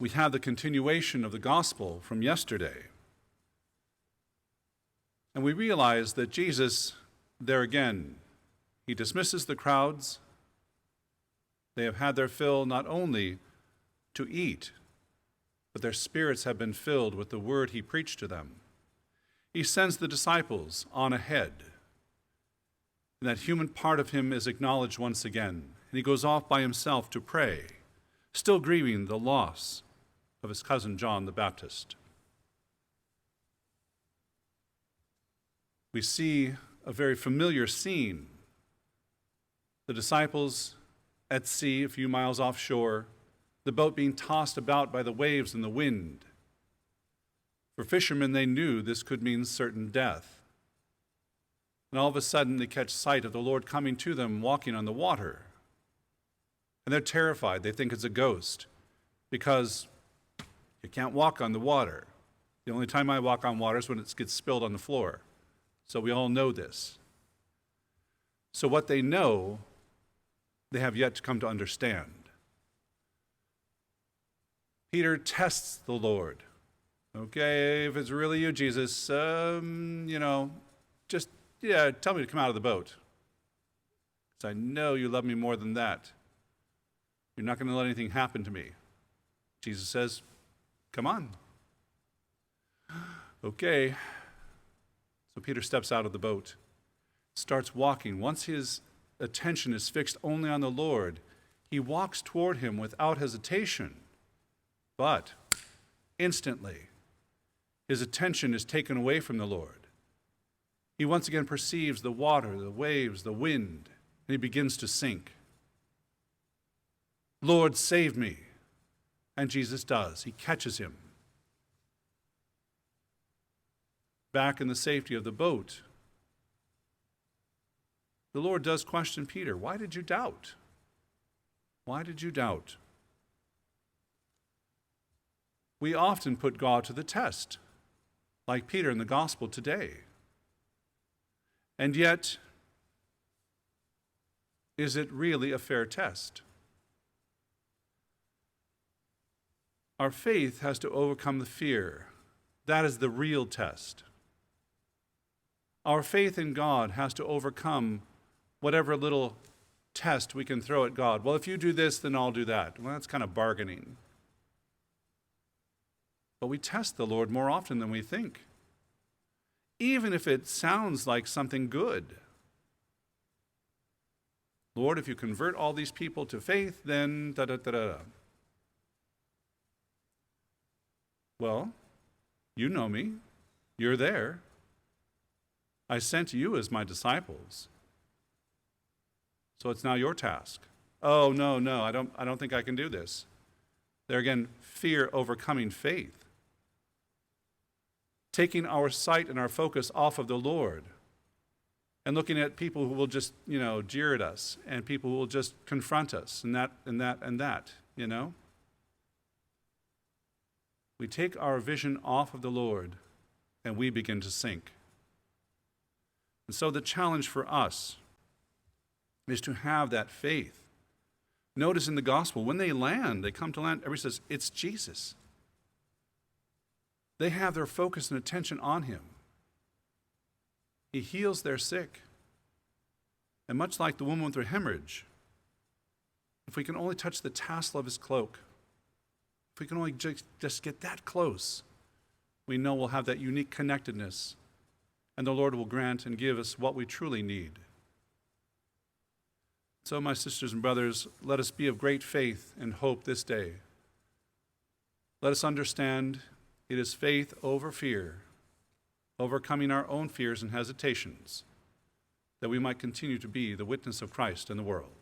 we have the continuation of the gospel from yesterday. And we realize that Jesus, there again, he dismisses the crowds. They have had their fill not only to eat, but their spirits have been filled with the word he preached to them. He sends the disciples on ahead, and that human part of him is acknowledged once again, and he goes off by himself to pray, still grieving the loss of his cousin John the Baptist. We see a very familiar scene. The disciples at sea, a few miles offshore, the boat being tossed about by the waves and the wind. For fishermen, they knew this could mean certain death. And all of a sudden, they catch sight of the Lord coming to them, walking on the water. And they're terrified. They think it's a ghost because you can't walk on the water. The only time I walk on water is when it gets spilled on the floor. So we all know this. So what they know, they have yet to come to understand. Peter tests the Lord. Okay, if it's really you, Jesus, tell me to come out of the boat. Because I know you love me more than that. You're not going to let anything happen to me. Jesus says, come on. Okay. So Peter steps out of the boat, starts walking. Once his attention is fixed only on the Lord, he walks toward him without hesitation. But instantly, his attention is taken away from the Lord. He once again perceives the water, the waves, the wind, and he begins to sink. Lord, save me. And Jesus does. He catches him. Back in the safety of the boat, the Lord does question Peter, why did you doubt? Why did you doubt? We often put God to the test, like Peter in the gospel today. And yet, is it really a fair test? Our faith has to overcome the fear. That is the real test. Our faith in God has to overcome whatever little test we can throw at God. Well, if you do this, then I'll do that. Well, that's kind of bargaining. But we test the Lord more often than we think, even if it sounds like something good. Lord, if you convert all these people to faith, then da-da-da-da. Well, you know me. You're there. I sent you as my disciples. So it's now your task. Oh, no, I don't think I can do this. There again, fear overcoming faith. Taking our sight and our focus off of the Lord and looking at people who will just, jeer at us and people who will just confront us and that. We take our vision off of the Lord and we begin to sink. And so the challenge for us is to have that faith. Notice in the gospel, when they come to land, everybody says, it's Jesus. They have their focus and attention on him. He heals their sick. And much like the woman with her hemorrhage, if we can only touch the tassel of his cloak, if we can only just get that close, we know we'll have that unique connectedness, and the Lord will grant and give us what we truly need. So, my sisters and brothers, let us be of great faith and hope this day. Let us understand it is faith over fear, overcoming our own fears and hesitations, that we might continue to be the witness of Christ in the world.